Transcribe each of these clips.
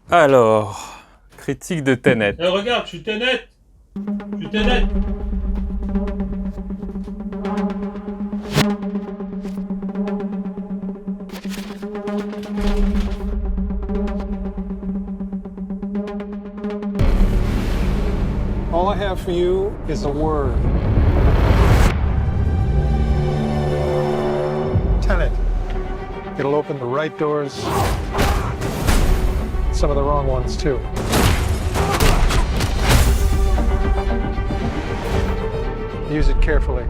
Alors, critique de Tenet. Eh, regarde, je suis Tenet. Je suis Tenet. All I have for you is a word. Tenet. It'll open the right doors, some of the wrong ones too. Use it carefully.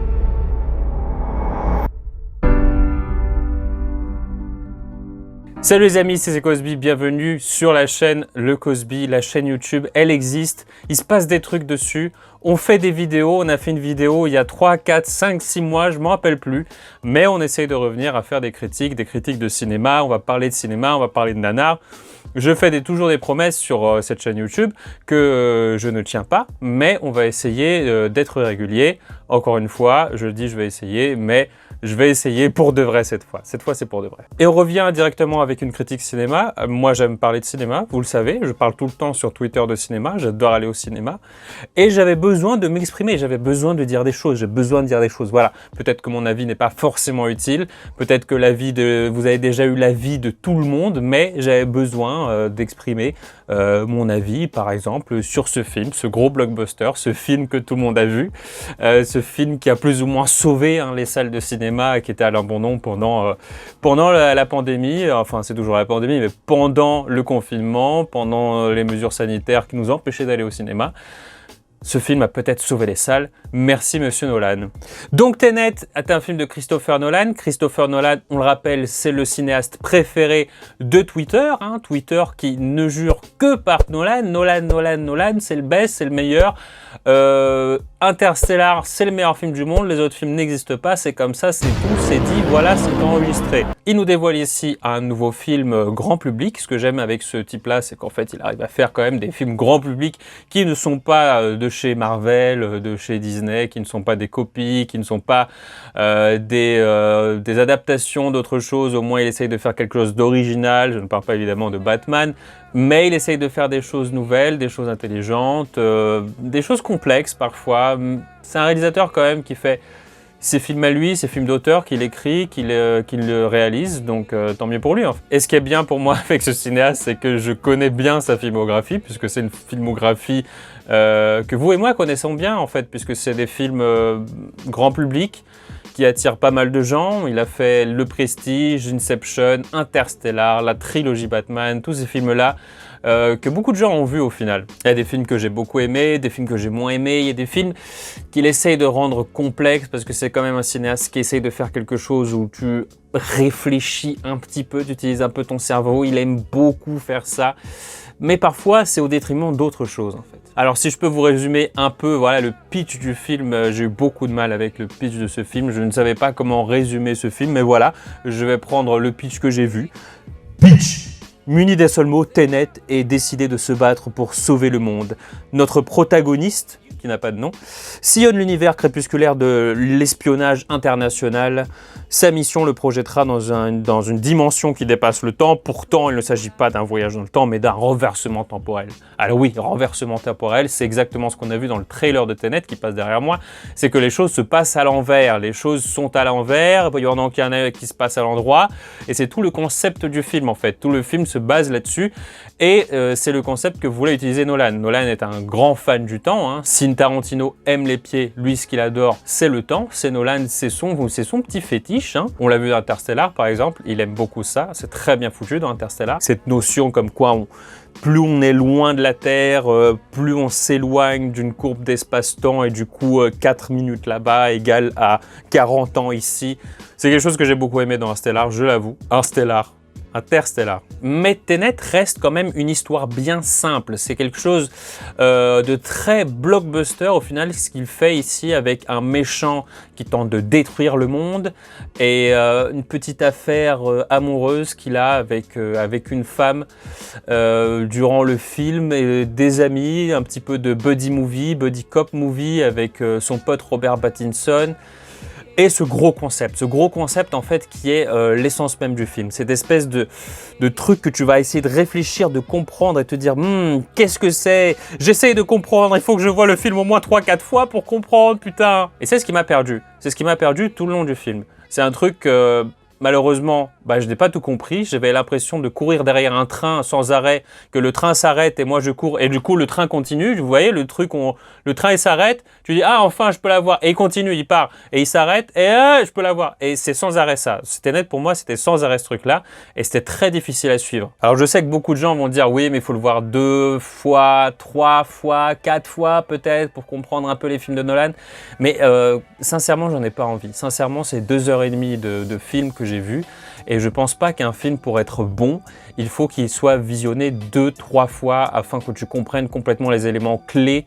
Salut les amis, c'est Cosby, bienvenue sur la chaîne Le Cosby, la chaîne YouTube, elle existe, il se passe des trucs dessus, on fait des vidéos, on a fait une vidéo il y a 3, 4, 5, 6 mois, je ne m'en rappelle plus, mais on essaye de revenir à faire des critiques de cinéma, on va parler de cinéma, on va parler de nanar. Je fais toujours des promesses sur cette chaîne YouTube que je ne tiens pas, mais on va essayer d'être régulier. Encore une fois, je le dis, je vais essayer, mais je vais essayer pour de vrai cette fois. Cette fois, c'est pour de vrai. Et on revient directement avec une critique cinéma. Moi, j'aime parler de cinéma, vous le savez. Je parle tout le temps sur Twitter de cinéma. J'adore aller au cinéma. Et j'avais besoin de m'exprimer. J'avais besoin de dire des choses. J'ai besoin de dire des choses. Voilà. Peut-être que mon avis n'est pas forcément utile. Peut-être que vous avez déjà eu l'avis de tout le monde. Mais j'avais besoin d'exprimer mon avis, par exemple, sur ce film, ce gros blockbuster, ce film que tout le monde a vu. Ce film qui a plus ou moins sauvé les salles de cinéma qui était à l'abandon pendant la pandémie, enfin c'est toujours la pandémie, mais pendant le confinement, pendant les mesures sanitaires qui nous empêchaient d'aller au cinéma. Ce film a peut-être sauvé les salles. Merci Monsieur Nolan. Donc Tenet est un film de Christopher Nolan. Christopher Nolan, on le rappelle, c'est le cinéaste préféré de Twitter. Twitter qui ne jure que par Nolan. Nolan, c'est le best, c'est le meilleur. Interstellar, c'est le meilleur film du monde. Les autres films n'existent pas, c'est comme ça, c'est tout, c'est dit, voilà, c'est enregistré. Il nous dévoile ici un nouveau film grand public. Ce que j'aime avec ce type-là, c'est qu'en fait, il arrive à faire quand même des films grand public qui ne sont pas de chez Marvel, de chez Disney, qui ne sont pas des copies, qui ne sont pas des adaptations d'autres choses. Au moins, il essaye de faire quelque chose d'original. Je ne parle pas évidemment de Batman, mais il essaye de faire des choses nouvelles, des choses intelligentes, des choses complexes parfois. C'est un réalisateur quand même qui fait ses films à lui, ses films d'auteur, qu'il écrit, qu'il le réalise, donc tant mieux pour lui. Et ce qui est bien pour moi avec ce cinéaste, c'est que je connais bien sa filmographie, puisque c'est une filmographie que vous et moi connaissons bien en fait, puisque c'est des films grand public qui attirent pas mal de gens. Il a fait Le Prestige, Inception, Interstellar, la trilogie Batman, tous ces films-là que beaucoup de gens ont vus au final. Il y a des films que j'ai beaucoup aimés, des films que j'ai moins aimés, il y a des films qu'il essaye de rendre complexes parce que c'est quand même un cinéaste qui essaye de faire quelque chose où tu réfléchis un petit peu, tu utilises un peu ton cerveau, il aime beaucoup faire ça, mais parfois c'est au détriment d'autres choses en fait. Alors si je peux vous résumer un peu voilà, le pitch du film, j'ai eu beaucoup de mal avec le pitch de ce film, je ne savais pas comment résumer ce film, mais voilà, je vais prendre le pitch que j'ai vu. Pitch! Muni d'un seul mot, Tenet est décidé de se battre pour sauver le monde. Notre protagoniste, qui n'a pas de nom, sillonne l'univers crépusculaire de l'espionnage international. Sa mission le projettera dans une dimension qui dépasse le temps. Pourtant, il ne s'agit pas d'un voyage dans le temps, mais d'un renversement temporel. Alors oui, renversement temporel, c'est exactement ce qu'on a vu dans le trailer de Tenet qui passe derrière moi. C'est que les choses se passent à l'envers. Les choses sont à l'envers, il y en a qui se passent à l'endroit. Et c'est tout le concept du film en fait. Tout le film se base là-dessus. Et c'est le concept que voulait utiliser Nolan. Nolan est un grand fan du temps. Si Tarantino aime les pieds, lui ce qu'il adore c'est le temps, c'est Nolan, c'est son petit fétiche. On l'a vu dans Interstellar par exemple, il aime beaucoup ça, c'est très bien foutu dans Interstellar. Cette notion comme quoi plus on est loin de la Terre, plus on s'éloigne d'une courbe d'espace-temps et du coup 4 minutes là-bas égale à 40 ans ici. C'est quelque chose que j'ai beaucoup aimé dans Interstellar, je l'avoue. Interstellar. Mais Tenet reste quand même une histoire bien simple. C'est quelque chose de très blockbuster au final, ce qu'il fait ici avec un méchant qui tente de détruire le monde et une petite affaire amoureuse qu'il a avec une femme durant le film et des amis, un petit peu de buddy cop movie avec son pote Robert Pattinson. et ce gros concept en fait qui est l'essence même du film, cette espèce de truc que tu vas essayer de réfléchir, de comprendre et te dire qu'est-ce que c'est, j'essaye de comprendre, il faut que je voie le film au moins 3-4 fois pour comprendre, putain. Et c'est ce qui m'a perdu, tout le long du film. C'est un truc malheureusement, je n'ai pas tout compris. J'avais l'impression de courir derrière un train sans arrêt, que le train s'arrête et moi je cours. Et du coup, le train continue. Vous voyez, le train il s'arrête. Tu dis, ah, enfin, je peux la voir. Et il continue, il part. Et il s'arrête. Et je peux la voir. Et c'est sans arrêt ça. C'était net pour moi, c'était sans arrêt ce truc-là. Et c'était très difficile à suivre. Alors, je sais que beaucoup de gens vont dire, oui, mais il faut le voir 2 fois, 3 fois, 4 fois peut-être pour comprendre un peu les films de Nolan. Mais sincèrement, j'en ai pas envie. Sincèrement, c'est 2h30 de film que j'ai vu. Et je pense pas qu'un film, pour être bon, il faut qu'il soit visionné 2-3 fois afin que tu comprennes complètement les éléments clés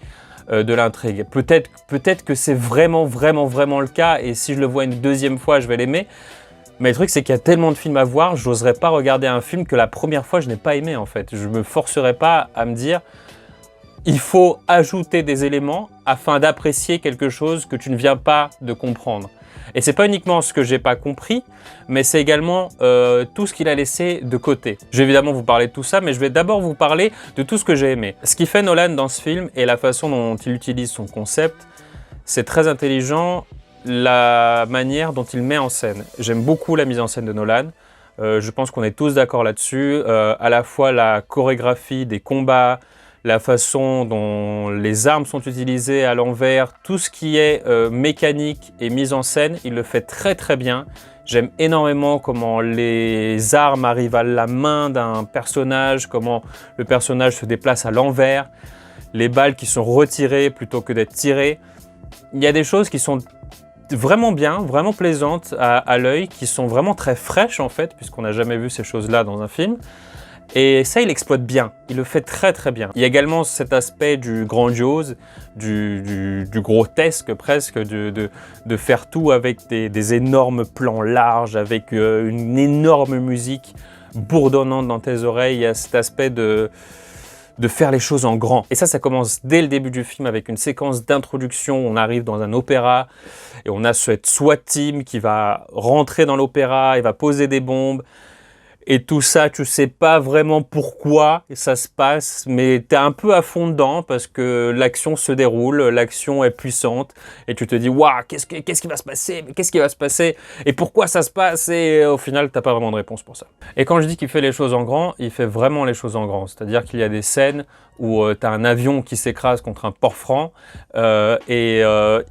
de l'intrigue. Peut-être que c'est vraiment le cas, et si je le vois une 2e fois, je vais l'aimer. Mais le truc, c'est qu'il y a tellement de films à voir, j'oserais pas regarder un film que la première fois, je n'ai pas aimé en fait. Je me forcerais pas à me dire, il faut ajouter des éléments afin d'apprécier quelque chose que tu ne viens pas de comprendre. Et c'est pas uniquement ce que j'ai pas compris, mais c'est également tout ce qu'il a laissé de côté. Je vais évidemment vous parler de tout ça, mais je vais d'abord vous parler de tout ce que j'ai aimé. Ce qui fait Nolan dans ce film et la façon dont il utilise son concept, c'est très intelligent, la manière dont il met en scène. J'aime beaucoup la mise en scène de Nolan. Je pense qu'on est tous d'accord là-dessus. À la fois la chorégraphie des combats, la façon dont les armes sont utilisées à l'envers, tout ce qui est mécanique et mise en scène, il le fait très bien. J'aime énormément comment les armes arrivent à la main d'un personnage, comment le personnage se déplace à l'envers, les balles qui sont retirées plutôt que d'être tirées. Il y a des choses qui sont vraiment bien, vraiment plaisantes à l'œil, qui sont vraiment très fraîches en fait, puisqu'on n'a jamais vu ces choses-là dans un film. Et ça, il exploite bien, il le fait très bien. Il y a également cet aspect du grandiose, du grotesque presque, de faire tout avec des énormes plans larges, avec une énorme musique bourdonnante dans tes oreilles. Il y a cet aspect de faire les choses en grand. Et ça commence dès le début du film avec une séquence d'introduction. On arrive dans un opéra et on a cette SWAT team qui va rentrer dans l'opéra, il va poser des bombes. Et tout ça, tu sais pas vraiment pourquoi ça se passe, mais tu es un peu à fond dedans parce que l'action se déroule, l'action est puissante et tu te dis « Waouh, qu'est-ce qui va se passer? Mais qu'est-ce qui va se passer? Et pourquoi ça se passe ?» Et au final, tu n'as pas vraiment de réponse pour ça. Et quand je dis qu'il fait les choses en grand, il fait vraiment les choses en grand. C'est-à-dire qu'il y a des scènes où tu as un avion qui s'écrase contre un port-franc et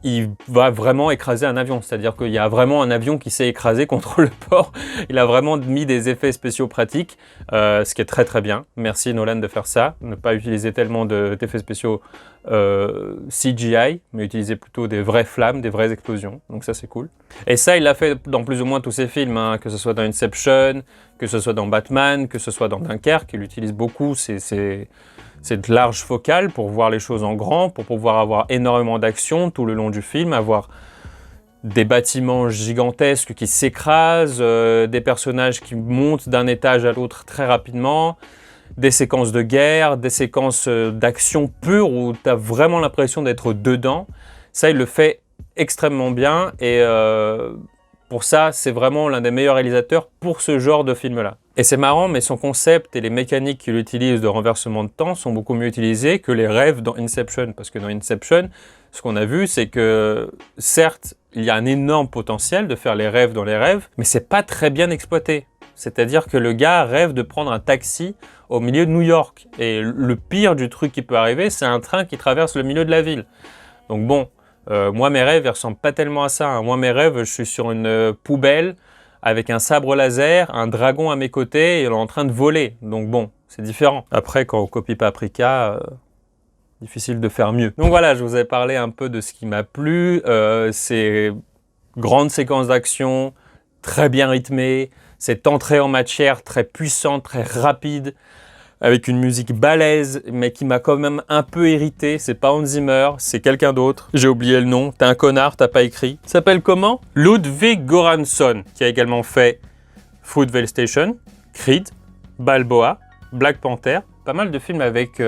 il va vraiment écraser un avion. C'est-à-dire qu'il y a vraiment un avion qui s'est écrasé contre le port. Il a vraiment mis des effets spéciaux pratiques, ce qui est très bien. Merci Nolan de faire ça, ne pas utiliser tellement d'effets spéciaux CGI, mais utiliser plutôt des vraies flammes, des vraies explosions. Donc ça c'est cool. Et ça il l'a fait dans plus ou moins tous ses films, hein, que ce soit dans Inception, que ce soit dans Batman, que ce soit dans Dunkerque. Il utilise beaucoup cette large focale pour voir les choses en grand, pour pouvoir avoir énormément d'action tout le long du film, avoir des bâtiments gigantesques qui s'écrasent, des personnages qui montent d'un étage à l'autre très rapidement, des séquences de guerre, des séquences d'action pure où tu as vraiment l'impression d'être dedans. Ça, il le fait extrêmement bien et pour ça, c'est vraiment l'un des meilleurs réalisateurs pour ce genre de film-là. Et c'est marrant, mais son concept et les mécaniques qu'il utilise de renversement de temps sont beaucoup mieux utilisés que les rêves dans Inception. Parce que dans Inception, ce qu'on a vu, c'est que certes, il y a un énorme potentiel de faire les rêves dans les rêves, mais c'est pas très bien exploité. C'est-à-dire que le gars rêve de prendre un taxi au milieu de New York. Et le pire du truc qui peut arriver, c'est un train qui traverse le milieu de la ville. Donc bon, moi mes rêves, ils ressemblent pas tellement à ça, hein. Moi mes rêves, je suis sur une poubelle avec un sabre laser, un dragon à mes côtés et on est en train de voler. Donc bon, c'est différent. Après, quand on copie Paprika, difficile de faire mieux. Donc voilà, je vous ai parlé un peu de ce qui m'a plu. Ces grandes séquences d'action, très bien rythmées, cette entrée en matière très puissante, très rapide, avec une musique balèze, mais qui m'a quand même un peu irrité. C'est pas Hans Zimmer, c'est quelqu'un d'autre. J'ai oublié le nom. T'es un connard, t'as pas écrit. Il s'appelle comment? Ludwig Göransson, qui a également fait Fruitvale Station, Creed, Balboa, Black Panther pas mal de films avec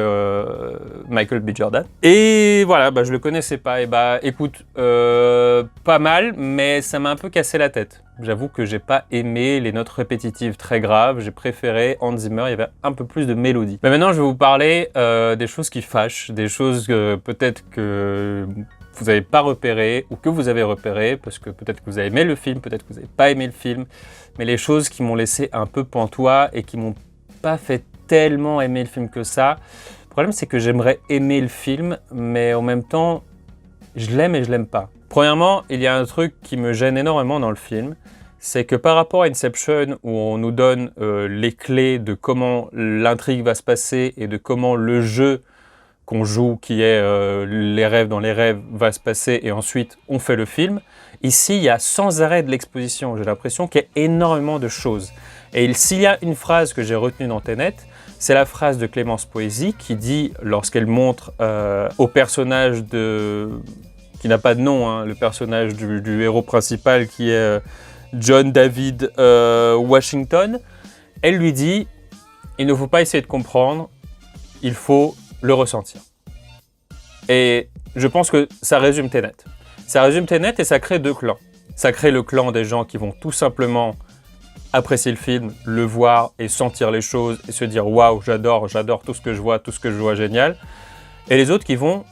Michael B. Jordan. Et voilà, je le connaissais pas. Et écoute, pas mal, mais ça m'a un peu cassé la tête. J'avoue que j'ai pas aimé les notes répétitives très graves. J'ai préféré Hans Zimmer, il y avait un peu plus de mélodie. Mais maintenant, je vais vous parler des choses qui fâchent, des choses peut-être que vous n'avez pas repérées ou que vous avez repérées, parce que peut-être que vous avez aimé le film, peut-être que vous n'avez pas aimé le film, mais les choses qui m'ont laissé un peu pantois et qui m'ont pas fait tellement aimer le film que ça. Le problème, c'est que j'aimerais aimer le film, mais en même temps, je l'aime et je l'aime pas. Premièrement, il y a un truc qui me gêne énormément dans le film, c'est que par rapport à Inception, où on nous donne les clés de comment l'intrigue va se passer et de comment le jeu qu'on joue, qui est les rêves dans les rêves, va se passer, et ensuite on fait le film. Ici, il y a sans arrêt de l'exposition. J'ai l'impression qu'il y a énormément de choses. Et s'il y a une phrase que j'ai retenue dans Tenet, c'est la phrase de Clémence Poésy qui dit, lorsqu'elle montre au personnage qui n'a pas de nom, hein, le personnage du héros principal qui est John David Washington, elle lui dit « Il ne faut pas essayer de comprendre, il faut le ressentir ». Et je pense que ça résume Tenet. Ça résume Tenet et ça crée deux clans. Ça crée le clan des gens qui vont tout simplement apprécier le film, le voir et sentir les choses et se dire « Waouh, j'adore tout ce que je vois génial ». Et les autres qui vont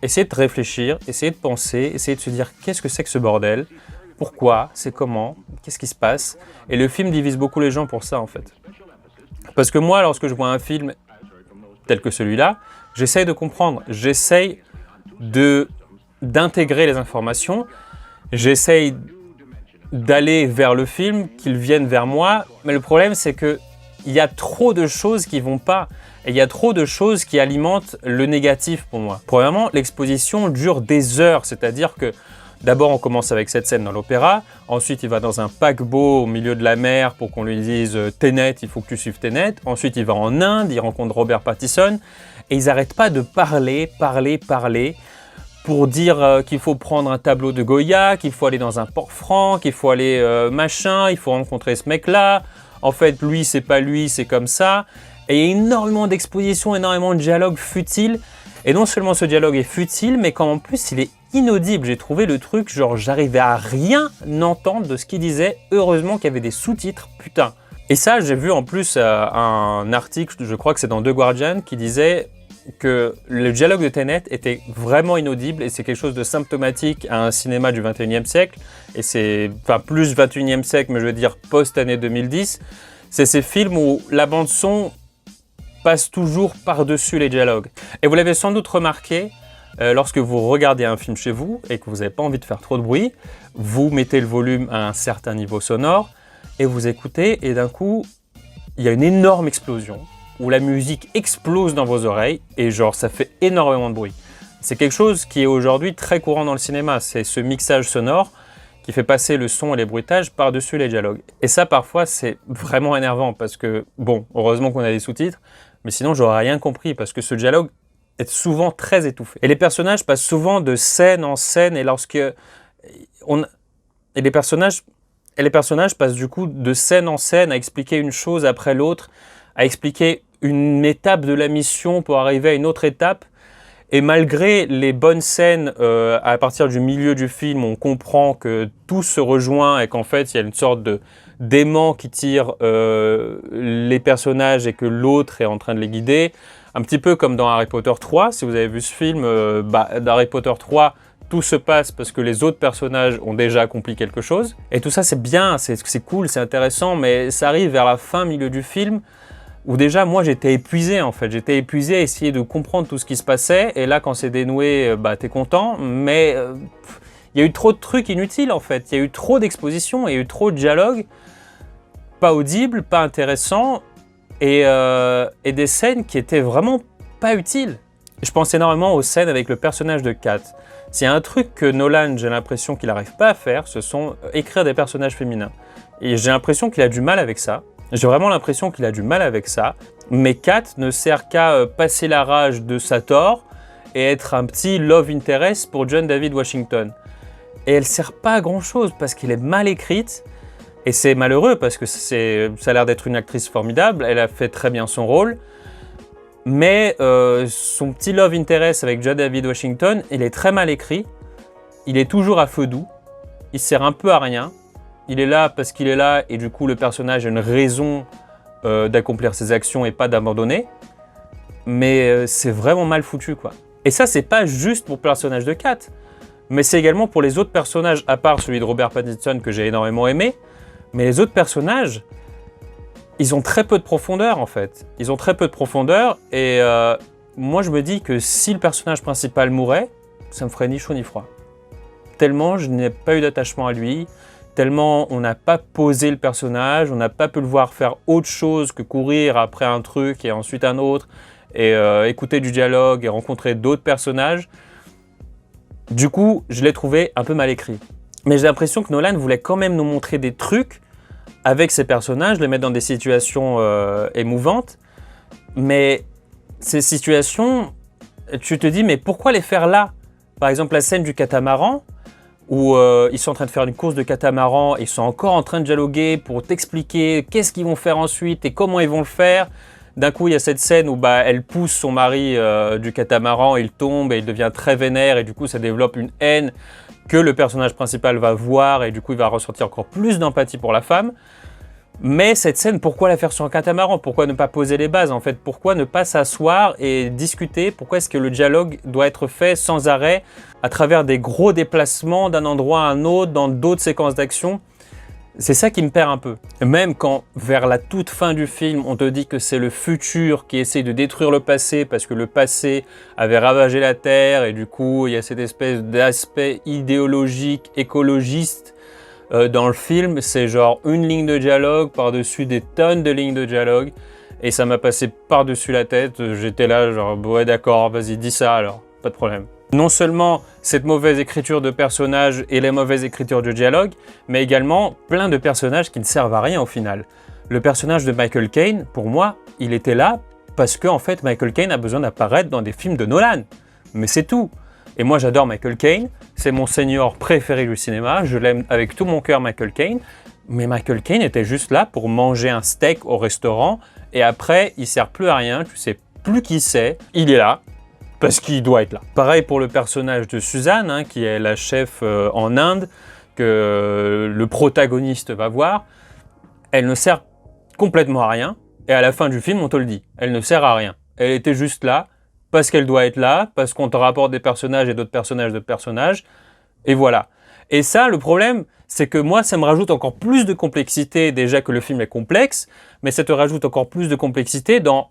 essayer de réfléchir, essayer de penser, essayer de se dire « Qu'est-ce que c'est que ce bordel ? Pourquoi ? C'est comment ? Qu'est-ce qui se passe ?» Et le film divise beaucoup les gens pour ça en fait. Parce que moi, lorsque je vois un film tel que celui-là, j'essaye de comprendre, j'essaye d'intégrer les informations, j'essaye d'aller vers le film, qu'il vienne vers moi, mais le problème c'est que il y a trop de choses qui vont pas, et il y a trop de choses qui alimentent le négatif pour moi. Premièrement, l'exposition dure des heures, c'est-à-dire que d'abord on commence avec cette scène dans l'opéra, ensuite il va dans un paquebot au milieu de la mer pour qu'on lui dise « Tenet, il faut que tu suives Tenet », ensuite il va en Inde, il rencontre Robert Pattinson, et ils n'arrêtent pas de parler, pour dire qu'il faut prendre un tableau de Goya, qu'il faut aller dans un port franc, qu'il faut aller machin, il faut rencontrer ce mec-là. En fait, lui, c'est pas lui, c'est comme ça. Et il y a énormément d'expositions, énormément de dialogues futiles. Et non seulement ce dialogue est futile, mais qu'en plus, il est inaudible. J'ai trouvé le truc, genre, j'arrivais à rien entendre de ce qu'il disait. Heureusement qu'il y avait des sous-titres, putain. Et ça, j'ai vu en plus un article, je crois que c'est dans The Guardian, qui disait que le dialogue de Tenet était vraiment inaudible et c'est quelque chose de symptomatique à un cinéma du 21e siècle et c'est, enfin plus 21e siècle mais je veux dire post-année 2010, c'est ces films où la bande-son passe toujours par-dessus les dialogues. Et vous l'avez sans doute remarqué, lorsque vous regardez un film chez vous et que vous n'avez pas envie de faire trop de bruit, vous mettez le volume à un certain niveau sonore et vous écoutez et d'un coup, il y a une énorme explosion où la musique explose dans vos oreilles et genre ça fait énormément de bruit. C'est quelque chose qui est aujourd'hui très courant dans le cinéma, c'est ce mixage sonore qui fait passer le son et les bruitages par-dessus les dialogues. Et ça parfois c'est vraiment énervant parce que, bon, heureusement qu'on a des sous-titres, mais sinon j'aurais rien compris parce que ce dialogue est souvent très étouffé. Et les personnages passent souvent de scène en scène et les personnages passent du coup de scène en scène à expliquer une chose après l'autre, à expliquer une étape de la mission pour arriver à une autre étape. Et malgré les bonnes scènes, à partir du milieu du film, on comprend que tout se rejoint et qu'en fait, il y a une sorte d'aimant qui tire les personnages et que l'autre est en train de les guider. Un petit peu comme dans Harry Potter 3. Si vous avez vu ce film, dans Harry Potter 3, tout se passe parce que les autres personnages ont déjà accompli quelque chose. Et tout ça, c'est bien, c'est cool, c'est intéressant, mais ça arrive vers la fin, milieu du film, où déjà, moi, j'étais épuisé, en fait. J'étais épuisé à essayer de comprendre tout ce qui se passait. Et là, quand c'est dénoué, t'es content. Mais il y a eu trop de trucs inutiles, en fait. Il y a eu trop d'expositions, il y a eu trop de dialogues. Pas audibles, pas intéressants. Et des scènes qui étaient vraiment pas utiles. Je pense énormément aux scènes avec le personnage de Kat. S'il y a un truc que Nolan, j'ai l'impression qu'il n'arrive pas à faire, ce sont écrire des personnages féminins. Et j'ai l'impression qu'il a du mal avec ça. J'ai vraiment l'impression qu'il a du mal avec ça, mais Kat ne sert qu'à passer la rage de Sator et être un petit love interest pour John David Washington. Et elle sert pas à grand chose parce qu'elle est mal écrite et c'est malheureux parce que ça a l'air d'être une actrice formidable, elle a fait très bien son rôle, Mais son petit love interest avec John David Washington, il est très mal écrit. Il est toujours à feu doux. Il sert un peu à rien. Il est là parce qu'il est là et du coup le personnage a une raison d'accomplir ses actions et pas d'abandonner. Mais c'est vraiment mal foutu quoi. Et ça c'est pas juste pour le personnage de Kat, mais c'est également pour les autres personnages, à part celui de Robert Pattinson que j'ai énormément aimé. Mais les autres personnages, ils ont très peu de profondeur en fait. Ils ont très peu de profondeur et moi je me dis que si le personnage principal mourait, ça me ferait ni chaud ni froid. Tellement je n'ai pas eu d'attachement à lui, tellement on n'a pas posé le personnage, on n'a pas pu le voir faire autre chose que courir après un truc et ensuite un autre, et écouter du dialogue et rencontrer d'autres personnages. Du coup, je l'ai trouvé un peu mal écrit. Mais j'ai l'impression que Nolan voulait quand même nous montrer des trucs avec ces personnages, les mettre dans des situations émouvantes. Mais ces situations, tu te dis, mais pourquoi les faire là? Par exemple, la scène du catamaran, où ils sont en train de faire une course de catamaran, ils sont encore en train de dialoguer pour t'expliquer qu'est-ce qu'ils vont faire ensuite et comment ils vont le faire. D'un coup, il y a cette scène où elle pousse son mari du catamaran, il tombe et il devient très vénère et du coup, ça développe une haine que le personnage principal va voir et du coup, il va ressentir encore plus d'empathie pour la femme. Mais cette scène, pourquoi la faire sur un catamaran? Pourquoi ne pas poser les bases en fait? Pourquoi ne pas s'asseoir et discuter? Pourquoi est-ce que le dialogue doit être fait sans arrêt à travers des gros déplacements d'un endroit à un autre, dans d'autres séquences d'action? C'est ça qui me perd un peu. Même quand, vers la toute fin du film, on te dit que c'est le futur qui essaie de détruire le passé parce que le passé avait ravagé la Terre et du coup, il y a cette espèce d'aspect idéologique, écologiste dans le film. C'est genre une ligne de dialogue par-dessus des tonnes de lignes de dialogue et ça m'a passé par-dessus la tête. J'étais là genre, ouais d'accord, vas-y, dis ça alors, pas de problème. Non seulement cette mauvaise écriture de personnages et les mauvaises écritures de dialogue, mais également plein de personnages qui ne servent à rien au final. Le personnage de Michael Caine, pour moi, il était là parce que en fait, Michael Caine a besoin d'apparaître dans des films de Nolan. Mais c'est tout. Et moi, j'adore Michael Caine. C'est mon senior préféré du cinéma. Je l'aime avec tout mon cœur, Michael Caine. Mais Michael Caine était juste là pour manger un steak au restaurant. Et après, il sert plus à rien. Tu sais plus qui c'est. Il est là. Parce qu'il doit être là. Pareil pour le personnage de Suzanne, qui est la chef en Inde, que le protagoniste va voir. Elle ne sert complètement à rien. Et à la fin du film, on te le dit. Elle ne sert à rien. Elle était juste là, parce qu'elle doit être là, parce qu'on te rapporte des personnages et d'autres personnages, et voilà. Et ça, le problème, c'est que moi, ça me rajoute encore plus de complexité, déjà que le film est complexe, mais ça te rajoute encore plus de complexité dans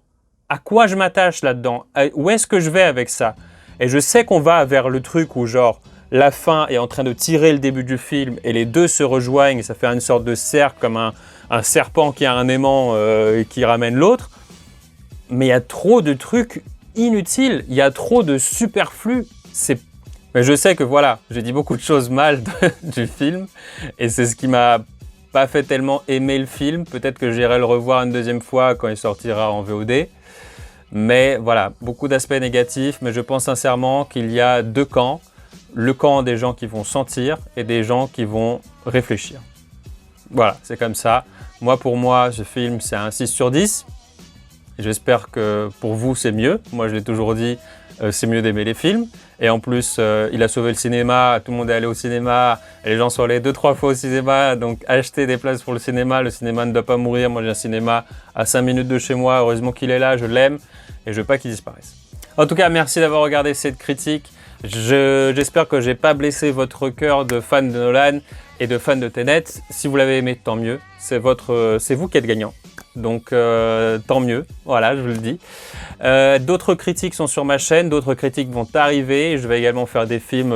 à quoi je m'attache là-dedans, où est-ce que je vais avec ça. Et je sais qu'on va vers le truc où genre la fin est en train de tirer le début du film et les deux se rejoignent, et ça fait une sorte de cercle comme un serpent qui a un aimant et qui ramène l'autre. Mais il y a trop de trucs inutiles, il y a trop de superflu. Mais je sais que voilà, j'ai dit beaucoup de choses mal du film et c'est ce qui m'a pas fait tellement aimer le film. Peut-être que j'irai le revoir une deuxième fois quand il sortira en VOD. Mais voilà, beaucoup d'aspects négatifs, mais je pense sincèrement qu'il y a deux camps. Le camp des gens qui vont sentir et des gens qui vont réfléchir. Voilà, c'est comme ça. Pour moi, ce film, c'est un 6 sur 10. J'espère que pour vous, c'est mieux. Moi, je l'ai toujours dit, c'est mieux d'aimer les films. Et en plus, il a sauvé le cinéma, tout le monde est allé au cinéma, les gens sont allés 2-3 fois au cinéma, donc achetez des places pour le cinéma ne doit pas mourir. Moi, j'ai un cinéma à 5 minutes de chez moi, heureusement qu'il est là, je l'aime, et je veux pas qu'il disparaisse. En tout cas, merci d'avoir regardé cette critique. J'espère que j'ai pas blessé votre cœur de fan de Nolan et de fan de Tenet. Si vous l'avez aimé, tant mieux, c'est vous qui êtes gagnant. Donc tant mieux, voilà, je vous le dis. D'autres critiques sont sur ma chaîne, d'autres critiques vont arriver. Je vais également faire des films,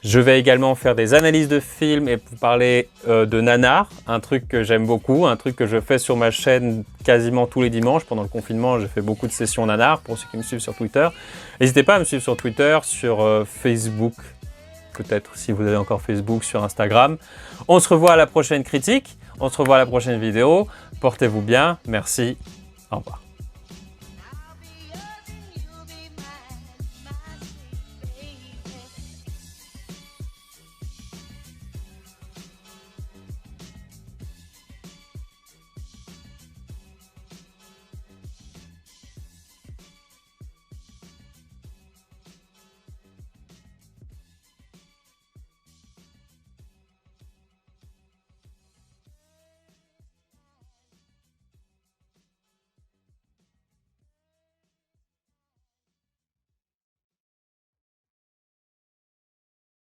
je vais également faire des analyses de films et vous parler de nanar, un truc que j'aime beaucoup, un truc que je fais sur ma chaîne quasiment tous les dimanches. Pendant le confinement, j'ai fait beaucoup de sessions nanar pour ceux qui me suivent sur Twitter. N'hésitez pas à me suivre sur Twitter, sur Facebook, peut-être si vous avez encore Facebook, sur Instagram. On se revoit à la prochaine critique. On se revoit à la prochaine vidéo. Portez-vous bien. Merci. Au revoir.